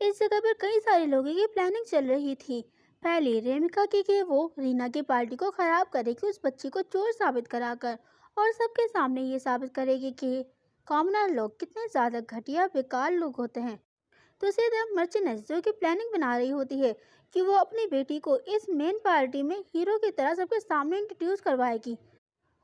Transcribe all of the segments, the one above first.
इस जगह पर कई सारे लोगों की प्लानिंग चल रही थी। पहले रेमिका की कि वो रीना की पार्टी को खराब करेगी, उस बच्ची को चोर साबित कराकर, और सबके सामने ये साबित करेगी कि कॉमनर लोग कितने ज्यादा घटिया बेकार लोग होते हैं। दूसरी तरफ मर्चेंटेस जो कि प्लानिंग बना रही होती है कि वो अपनी बेटी को इस मेन पार्टी में हीरो की तरह सबके सामने इंट्रोड्यूस करवाएगी,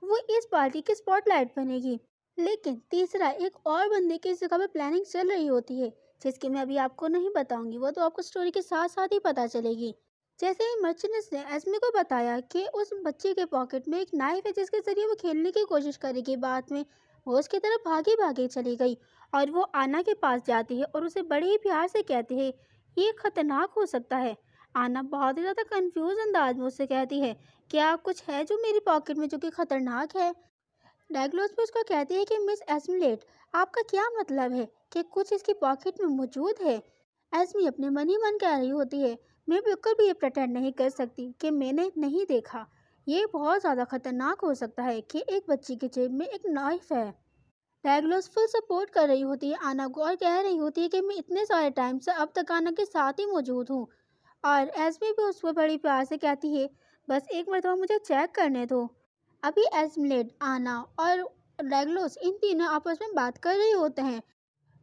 वो इस पार्टी की स्पॉटलाइट बनेगी। लेकिन तीसरा एक और बंदे की इस जगह पे प्लानिंग चल रही होती है, जिसकी मैं अभी आपको नहीं बताऊंगी, वो तो आपको स्टोरी के साथ साथ ही पता चलेगी। जैसे ही मर्चेंटेस ने एस्मी को बताया कि उस बच्चे के पॉकेट में एक नाइफ है जिसके जरिए वो खेलने की कोशिश करेगी, बाद में वो उसकी तरफ भागी भागी चली गई और वो आना के पास जाती है और उसे बड़े ही प्यार से कहती है ये खतरनाक हो सकता है। आना बहुत ही ज़्यादा कंफ्यूज अंदाज में उससे कहती है क्या कुछ है जो मेरी पॉकेट में जो कि खतरनाक है। डायग्नोस पे उसको कहती है कि मिस एस्मिलेट, आपका क्या मतलब है कि कुछ इसकी पॉकेट में मौजूद है। एस्मी अपने मन ही मन कह रही होती है मैं बिल्कुल भी ये प्रटेंड नहीं कर सकती कि मैंने नहीं देखा, ये बहुत ज़्यादा खतरनाक हो सकता है कि एक बच्ची के जेब में एक नाइफ है। डायग्नोस फुल सपोर्ट कर रही होती है आना को और कह रही होती है कि मैं इतने सारे टाइम से अब तक आना के साथ ही मौजूद हूँ। और एस्मी भी उसको बड़ी प्यार से कहती है बस एक मरतबा मुझे चेक करने दो। अभी एस्मिलेट, आना और डायग्नोस इन तीनों आपस में बात कर रहे होते हैं।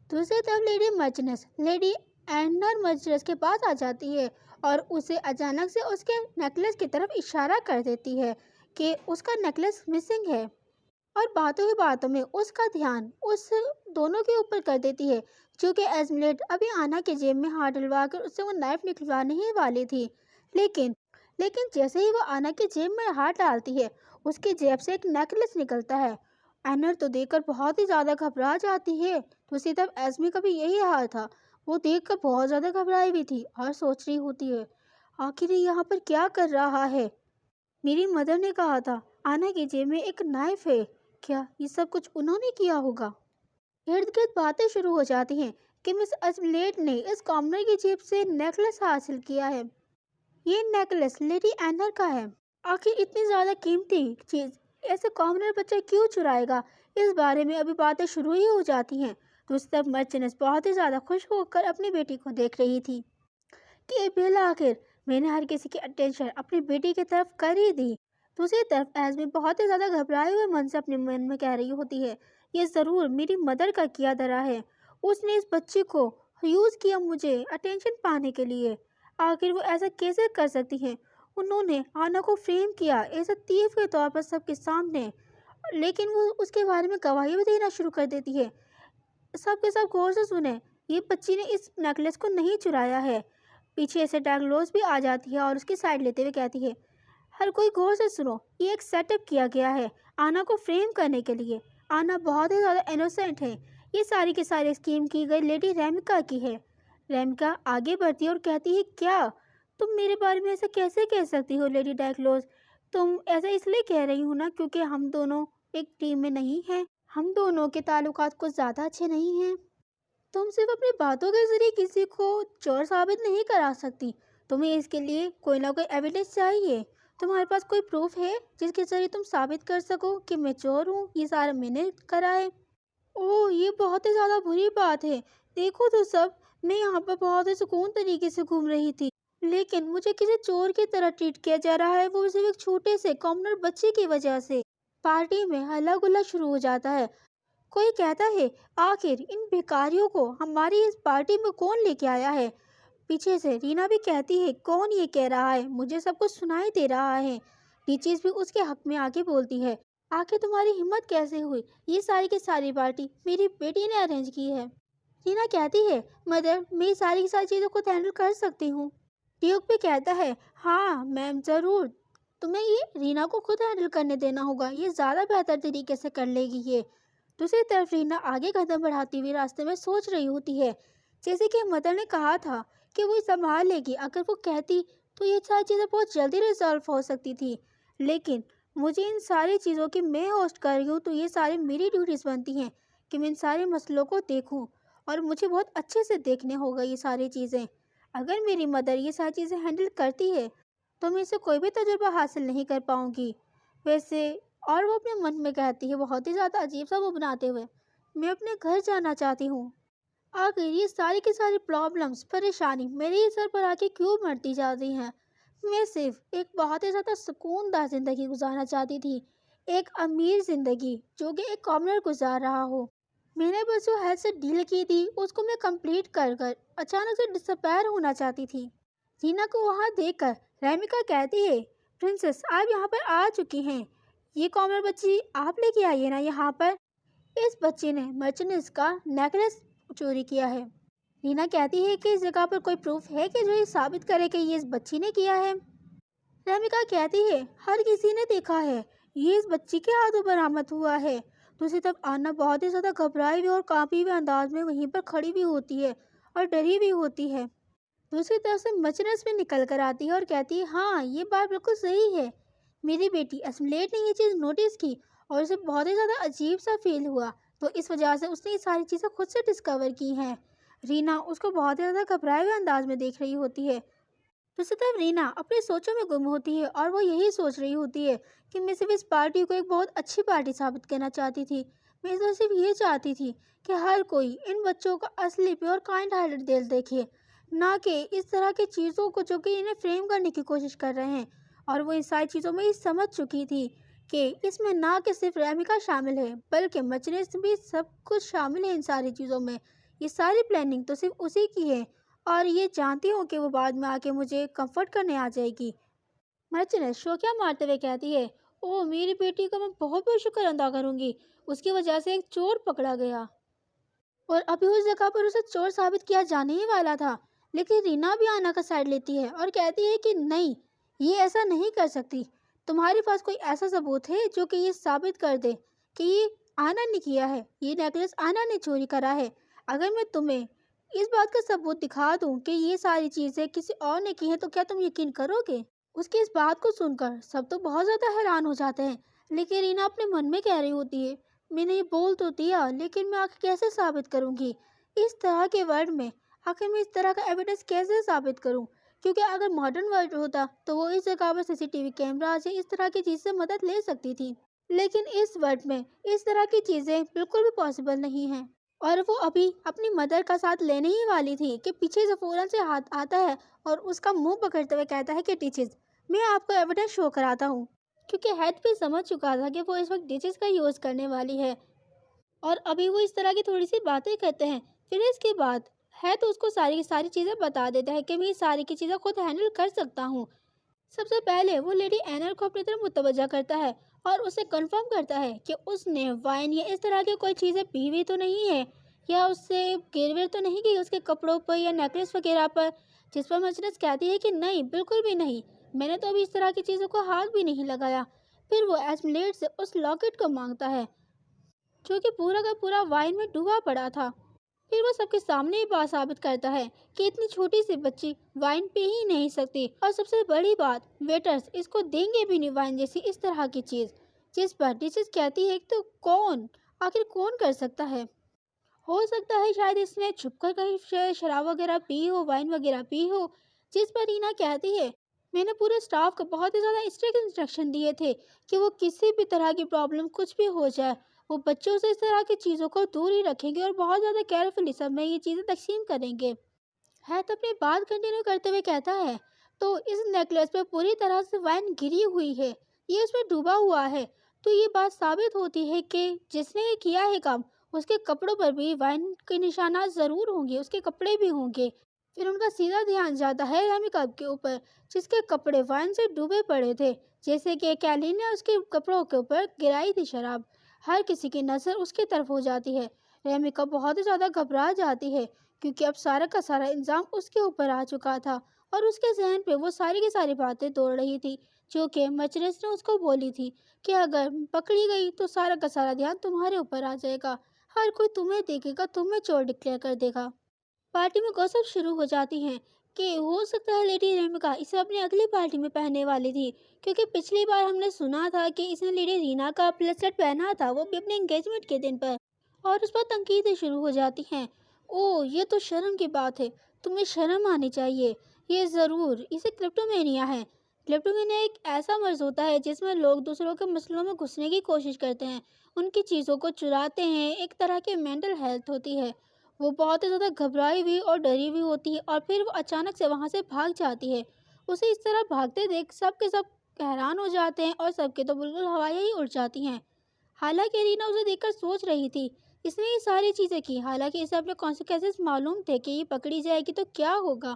दूसरी तरफ लेडी एंडर मर्चेंटेस के पास आ जाती है और उसे अचानक से उसके नेकलेस की तरफ इशारा कर देती है कि उसका नेकलेस मिसिंग है, और बातों ही बातों में उसका ध्यान उस दोनों के ऊपर कर देती है, क्योंकि एस्मिलेट अभी आना के जेब में हाथ डलवा कर उससे वो नाइफ निकलवाने ही वाली थी। लेकिन लेकिन जैसे ही वो आना के जेब में हाथ डालती है उसकी जेब से एक नेकलेस निकलता है। एनर तो देखकर बहुत ही ज़्यादा घबरा जाती है। दूसरी तरफ एस्मी का भी यही हाल था, वो देखकर बहुत ज़्यादा घबराई हुई थी और सोच रही होती है आखिर ये यहाँ पर क्या कर रहा है। मेरी मदर ने कहा था आना की जेब में एक नाइफ है, क्या ये सब कुछ उन्होंने किया होगा। इर्द गिर्द बातें शुरू हो जाती हैं कि मिस एस्मिलेट ने इस कॉमनर की जेब से नेकलेस हासिल किया है, ये नेकलेस लेडी एनर का है। आखिर इतनी ज़्यादा कीमती चीज़ ऐसे कॉमनर बच्चा क्यों चुराएगा, इस बारे में अभी बातें शुरू ही हो जाती हैं। दूसरी तरफ मर्चेंटेस बहुत ही ज़्यादा खुश होकर अपनी बेटी को देख रही थी कि बिल आखिर मैंने हर किसी की अटेंशन अपनी बेटी की तरफ कर ही दी। दूसरी तरफ एस्मी बहुत ही ज़्यादा घबराए हुए मन से अपने मन में कह रही होती है ये ज़रूर मेरी मदर का किया धरा है, उसने इस बच्चे को यूज़ किया मुझे अटेंशन पाने के लिए। आखिर वो ऐसा कैसे कर सकती हैं, उन्होंने आना को फ्रेम किया ऐसा तीर के तौर पर सबके सामने, लेकिन वो उसके बारे में गवाही भी देना शुरू कर देती है। सबके सब गौर से सुने, ये बच्ची ने इस नेकलेस को नहीं चुराया है। पीछे से डायग्नोस भी आ जाती है और उसकी साइड लेते हुए कहती है हर कोई गौर से सुनो, ये एक सेटअप किया गया है आना को फ्रेम करने के लिए। आना बहुत ही ज़्यादा इनोसेंट है, ये सारी की सारी स्कीम की गई लेडी रेमिका की है। रेमिका आगे बढ़ती है और कहती है क्या तुम मेरे बारे में ऐसा कैसे कह सकती हो लेडी डायग्नोस, तुम ऐसा इसलिए कह रही हो ना क्योंकि हम दोनों एक टीम में नहीं हैं, हम दोनों के ताल्लुकात कुछ ज़्यादा अच्छे नहीं हैं। तुम सिर्फ अपनी बातों के जरिए किसी को चोर साबित नहीं करा सकती, तुम्हें इसके लिए कोई ना कोई एविडेंस चाहिए। तुम्हारे पास कोई प्रूफ है जिसके जरिए तुम साबित कर सको कि मैं चोर हूँ, ये सारा मैंने करा है। ओह ये बहुत ही ज़्यादा बुरी बात है, देखो तो सब, मैं यहाँ पर बहुत ही सुकून तरीके से घूम रही थी, लेकिन मुझे किसी चोर की तरह ट्रीट किया जा रहा है, वो सिर्फ एक छोटे से कॉमनर बच्चे की वजह से। पार्टी में हल्ला गुल्ला शुरू हो जाता है। कोई कहता है आखिर इन भिखारियों को हमारी इस पार्टी में कौन लेके आया है। पीछे से रीना भी कहती है कौन ये कह रहा है, मुझे सब कुछ सुनाई दे रहा है। टीचर्स भी उसके हक में आके बोलती है आखिर तुम्हारी हिम्मत कैसे हुई, ये सारी की सारी पार्टी मेरी बेटी ने अरेंज की है। रीना कहती है मदर मैं सारी की सारी चीज़ों को हैंडल कर सकती हूँ। ड्यूक भी कहता है हाँ मैम ज़रूर, तुम्हें ये रीना को खुद हैंडल करने देना होगा, ये ज़्यादा बेहतर तरीके से कर लेगी ये। दूसरी तरफ रीना आगे कदम बढ़ाती हुई रास्ते में सोच रही होती है जैसे कि मदर ने कहा था कि वो संभाल लेगी, अगर वो कहती तो ये सारी चीज़ें बहुत जल्दी रिजॉल्व हो सकती थी, लेकिन मुझे इन सारी चीज़ों की मैं होस्ट कर रही हूँ तो ये सारी मेरी ड्यूटीज़ बनती हैं कि मैं इन सारे मसलों को देखूँ, और मुझे बहुत अच्छे से देखने होगा ये सारी चीज़ें। अगर मेरी मदर ये सारी चीज़ें हैंडल करती है तो मैं इससे कोई भी तजुर्बा हासिल नहीं कर पाऊँगी। वैसे और वो अपने मन में कहती है बहुत ही ज़्यादा अजीब सा वो बनाते हुए मैं अपने घर जाना चाहती हूँ। आखिर ये सारी की सारी प्रॉब्लम्स, परेशानी मेरे ही सर पर आके क्यों मरती जाती हैं? मैं सिर्फ एक बहुत ही ज़्यादा सुकूनदार ज़िंदगी गुजारना चाहती थी। एक अमीर ज़िंदगी जो कि एक कॉमनर गुजार रहा हो। मैंने बस जो हेल्थ से डील की थी उसको मैं कंप्लीट कर कर अचानक से डिसअपीयर होना चाहती थी। रीना को वहाँ देखकर रेमिका कहती है, प्रिंसेस आप यहाँ पर आ चुकी हैं। ये कॉमनर बच्ची आप लेके आई है ना यहाँ पर? इस बच्चे ने मर्चेंट्स का नेकलेस चोरी किया है। रीना कहती है कि इस जगह पर कोई प्रूफ है कि जो ये साबित करे कि ये इस बच्ची ने किया है? रेमिका कहती है, हर किसी ने देखा है, ये इस बच्ची के हाथों बरामद हुआ है। दूसरी तरफ आना बहुत ही ज्यादा घबराई हुई और कांपी हुए अंदाज में वहीं पर खड़ी भी होती है और डरी भी होती है। दूसरी तरफ से मचनस भी निकल कर आती है और कहती है, हाँ ये बात बिल्कुल सही है। मेरी बेटी असमलेट ने ये चीज़ नोटिस की और उसे बहुत ही ज़्यादा अजीब सा फील हुआ, तो इस वजह से उसने ये सारी चीज़ें खुद से डिस्कवर की हैं। रीना उसको बहुत ही ज़्यादा घबराए हुए अंदाज में देख रही होती है। दूसरी तरफ रीना अपनी सोचों में गुम होती है और वो यही सोच रही होती है कि मैं सिर्फ इस पार्टी को एक बहुत अच्छी पार्टी साबित करना चाहती थी। मैं तो सिर्फ ये चाहती थी कि हर कोई इन बच्चों का असली प्योर काइंड हार्टेड दिल देखे, ना कि इस तरह की चीज़ों को जो कि इन्हें फ्रेम करने की कोशिश कर रहे हैं। और वो इन सारी चीज़ों में ये समझ चुकी थी कि इसमें ना कि सिर्फ रेमिका शामिल है बल्कि मचनेस भी सब कुछ शामिल है इन सारी चीज़ों में। ये सारी प्लानिंग तो सिर्फ उसी की है और ये जानती हूँ कि वो बाद में आके मुझे कंफर्ट करने आ जाएगी। मर्चेंट शोकिया मारते हुए कहती है, ओह मेरी बेटी का मैं बहुत बहुत शुक्र अदा करूंगी, उसकी वजह से एक चोर पकड़ा गया और अभी उस जगह पर उसे चोर साबित किया जाने ही वाला था। लेकिन रीना भी आना का साइड लेती है और कहती है कि नहीं, ये ऐसा नहीं कर सकती। तुम्हारे पास कोई ऐसा सबूत है जो कि ये साबित कर दे कि ये आना ने किया है, ये नेकलेस आना ने चोरी करा है? अगर मैं तुम्हें इस बात का सबूत दिखा दूं कि ये सारी चीजें किसी और ने की हैं तो क्या तुम यकीन करोगे? उसकी इस बात को सुनकर सब तो बहुत ज्यादा हैरान हो जाते हैं, लेकिन रीना अपने मन में कह रही होती है, मैंने ये बोल तो दिया लेकिन मैं आखिर कैसे साबित करूंगी इस तरह के वर्ल्ड में? आखिर मैं इस तरह का एविडेंस कैसे साबित करूं? क्योंकि अगर मॉडर्न वर्ल्ड होता तो वो इस जगह पर सीसीटीवी कैमरा से इस तरह की चीज से मदद ले सकती थी, लेकिन इस वर्ल्ड में इस तरह की चीजें बिल्कुल भी पॉसिबल नहीं है। और वो अभी अपनी मदर का साथ लेने ही वाली थी कि पीछे से फौरन से हाथ आता है और उसका मुंह पकड़ते हुए कहता है कि टीचर्स, मैं आपको एविडेंस शो कराता हूँ। क्योंकि हेड भी समझ चुका था कि वो इस वक्त डिजिस का यूज़ करने वाली है और अभी वो इस तरह की थोड़ी सी बातें करते हैं। फिर इसके बाद है तो उसको सारी की सारी चीज़ें बता देता है कि मैं ये सारी की चीज़ें खुद हैंडल कर सकता हूँ। सबसे पहले वो लेडी एनर को अपनी तरफ मुतवज्जा करता है और उसे कंफर्म करता है कि उसने वाइन या इस तरह की कोई चीज़ें पी हुई तो नहीं है या उससे गिरविर तो नहीं गई उसके कपड़ों पर या नेकलेस वगैरह पर। जिस पर मजनस कहती है कि नहीं, बिल्कुल भी नहीं, मैंने तो अभी इस तरह की चीज़ों को हाथ भी नहीं लगाया। फिर वो एस्मलेट से उस लॉकेट को मांगता है जो कि पूरा का पूरा वाइन में डूबा पड़ा था। फिर वो सबके सामने ये बात साबित करता है कि इतनी छोटी सी बच्ची वाइन पी ही नहीं सकती और सबसे बड़ी बात, वेटर्स इसको देंगे भी नहीं वाइन जैसी इस तरह की चीज़। जिस पर डिशेस कहती है तो कौन, आखिर कौन कर सकता है? हो सकता है शायद इसने छुपकर कहीं शराब वगैरह पी हो, वाइन वगैरह पी हो। जिस पर रीना कहती है, मैंने पूरे स्टाफ को बहुत ही ज़्यादा स्ट्रिक्ट इंस्ट्रक्शन दिए थे कि वो किसी भी तरह की प्रॉब्लम कुछ भी हो जाए वो बच्चों से इस तरह की चीज़ों को दूर ही रखेंगे और बहुत ज़्यादा केयरफुली सब में ये चीज़ें तकसीम करेंगे। है तो अपनी बात कंटिन्यू करते हुए कहता है, तो इस नेकलेस पे पूरी तरह से वाइन गिरी हुई है, ये उसमें डूबा हुआ है। तो ये बात साबित होती है कि जिसने ये किया है काम उसके कपड़ों पर भी वाइन के निशानात ज़रूर होंगे, उसके कपड़े भी होंगे। फिर उनका सीधा ध्यान जाता है रैमी कप के ऊपर जिसके कपड़े वाइन से डूबे पड़े थे, जैसे कि कैली ने उसके कपड़ों के ऊपर गिराई थी शराब। हर किसी की नज़र उसकी तरफ हो जाती है। रेमिका बहुत ही ज़्यादा घबरा जाती है क्योंकि अब सारा का सारा इल्ज़ाम उसके ऊपर आ चुका था और उसके जहन पे वो सारी की सारी बातें दौड़ रही थी जो कि मचरेस ने उसको बोली थी कि अगर पकड़ी गई तो सारा का सारा ध्यान तुम्हारे ऊपर आ जाएगा, हर कोई तुम्हें देखेगा, तुम्हें चोर डिक्लेयर कर देगा। पार्टी में गॉसिप शुरू हो जाती हैं कि हो सकता है लेडी रेमिका इसे अपनी अगली पार्टी में पहनने वाली थी, क्योंकि पिछली बार हमने सुना था कि इसने लेडी रीना का ब्रेसलेट पहना था, वो भी अपने एंगेजमेंट के दिन पर। और उस पर तनकीदें शुरू हो जाती हैं। ओह ये तो शर्म की बात है, तुम्हें शर्म आनी चाहिए। ये ज़रूर इसे क्रिप्टोमेनिया है। क्रिप्टोमेनिया एक ऐसा मर्ज होता है जिसमें लोग दूसरों के मसलों में घुसने की कोशिश करते हैं, उनकी चीज़ों को चुराते हैं, एक तरह की मेंटल हेल्थ होती है। وہ بہت ہی زیادہ گھبرائی ہوئی اور ڈری ہوئی ہوتی ہے اور پھر وہ اچانک سے وہاں سے بھاگ جاتی ہے۔ اسے اس طرح بھاگتے دیکھ سب کے سب حیران ہو جاتے ہیں اور سب کے تو بالکل ہوائیں ہی اڑ جاتی ہیں۔ حالانکہ رینا اسے دیکھ کر سوچ رہی تھی، اس نے یہ ساری چیزیں کی، حالانکہ اسے اپنے کانسیکوینسز معلوم تھے کہ یہ پکڑی جائے گی تو کیا ہوگا۔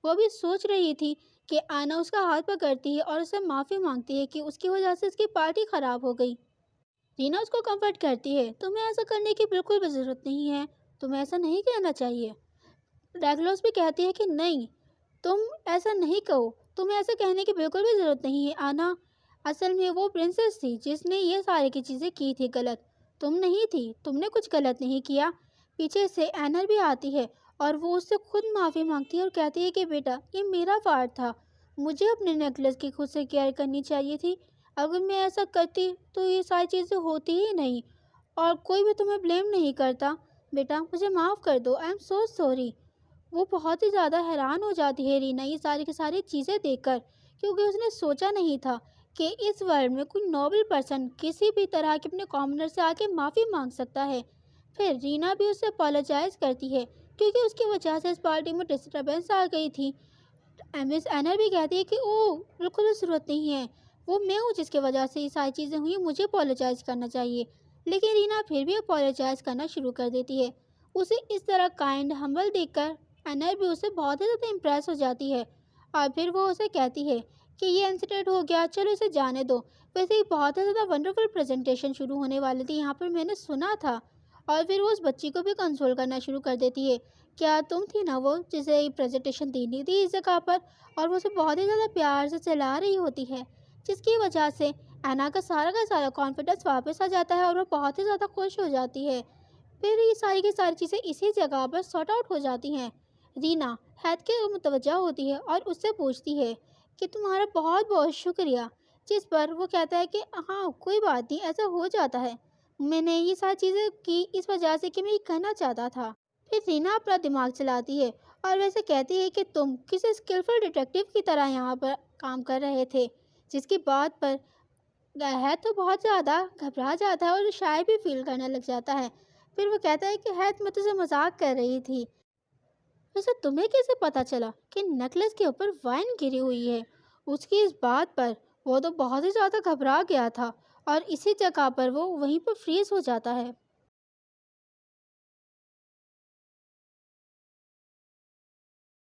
وہ بھی سوچ رہی تھی کہ آنا اس کا ہاتھ پکڑتی ہے اور اسے معافی مانگتی ہے کہ اس کی وجہ سے اس کی پارٹی خراب ہو گئی۔ رینا اس کو کمفرٹ کرتی ہے، تمہیں ایسا کرنے کی بالکل بھی ضرورت نہیں ہے، تمہیں ایسا نہیں کہنا چاہیے۔ ریگولوس بھی کہتی ہے کہ نہیں، تم ایسا نہیں کہو، تمہیں ایسا کہنے کی بالکل بھی ضرورت نہیں ہے آنا۔ اصل میں وہ پرنسس تھی جس نے یہ ساری کی چیزیں کی تھی غلط، تم نہیں تھی، تم نے کچھ غلط نہیں کیا۔ پیچھے سے اینر بھی آتی ہے اور وہ اس سے خود معافی مانگتی ہے اور کہتی ہے کہ بیٹا یہ میرا فالٹ تھا، مجھے اپنے نیکلس کی خود سے کیئر کرنی چاہیے تھی، اگر میں ایسا کرتی تو یہ ساری چیزیں ہوتی ہی نہیں اور کوئی بھی تمہیں بلیم نہیں کرتا، بیٹا مجھے معاف کر دو، آئی ایم سو سوری۔ وہ بہت ہی زیادہ حیران ہو جاتی ہے رینا یہ ساری کی ساری چیزیں دیکھ کر، کیونکہ اس نے سوچا نہیں تھا کہ اس ورلڈ میں کوئی نوبل پرسن کسی بھی طرح کے اپنے کامنر سے آ کے معافی مانگ سکتا ہے۔ پھر رینا بھی اسے اپالوجائز کرتی ہے کیونکہ اس کی وجہ سے اس پارٹی میں ڈسٹربنس آ گئی تھی۔ مس اینر بھی کہتی ہے کہ اوہ بالکل ضرورت نہیں ہے، وہ میں ہوں جس کی وجہ سے یہ ساری چیزیں ہوئی، مجھے اپالوجائز کرنا چاہیے۔ لیکن رینا پھر بھی اپالوجائز کرنا شروع کر دیتی ہے۔ اسے اس طرح کائنڈ ہمبل دیکھ کر اینر بھی اسے بہت ہی زیادہ امپریس ہو جاتی ہے اور پھر وہ اسے کہتی ہے کہ یہ انسیڈنٹ ہو گیا، چلو اسے جانے دو، ویسے ہی بہت ہی زیادہ ونڈرفل پریزنٹیشن شروع ہونے والی تھی یہاں پر، میں نے سنا تھا۔ اور پھر وہ اس بچی کو بھی کنسول کرنا شروع کر دیتی ہے، کیا تم تھی نا وہ جسے یہ پریزنٹیشن دینی تھی اس جگہ پر، اور وہ اسے بہت ہی زیادہ پیار سے چلا رہی ہوتی ہے، جس کی وجہ سے اینا کا سارا کانفیڈنس واپس آ جاتا ہے اور وہ بہت ہی زیادہ خوش ہو جاتی ہے۔ پھر یہ ساری کی ساری چیزیں اسی جگہ پر سارٹ آؤٹ ہو جاتی ہیں۔ رینا ہیتھ کے متوجہ ہوتی ہے اور اس سے پوچھتی ہے کہ تمہارا بہت بہت شکریہ، جس پر وہ کہتا ہے کہ ہاں کوئی بات نہیں، ایسا ہو جاتا ہے، میں نے یہ ساری چیزیں کی اس وجہ سے کہ میں یہ کرنا چاہتا تھا۔ پھر رینا اپنا دماغ چلاتی ہے اور ویسے کہتی ہے کہ تم کسی اسکلفل ڈیٹیکٹیو کی طرح یہاں پر کام کر رہے تھے، جس کی بات پر ہیتھ تو بہت زیادہ گھبرا جاتا ہے اور شائع بھی فیل کرنے لگ جاتا ہے۔ پھر وہ کہتا ہے کہ ہیتھ میں تجھے مذاق کر رہی تھی، ویسے تمہیں کیسے پتا چلا کہ نیکلس کے اوپر وائن گری ہوئی ہے؟ اس کی اس بات پر وہ تو بہت ہی زیادہ گھبرا گیا تھا اور اسی جگہ پر وہ وہیں پر فریز ہو جاتا ہے۔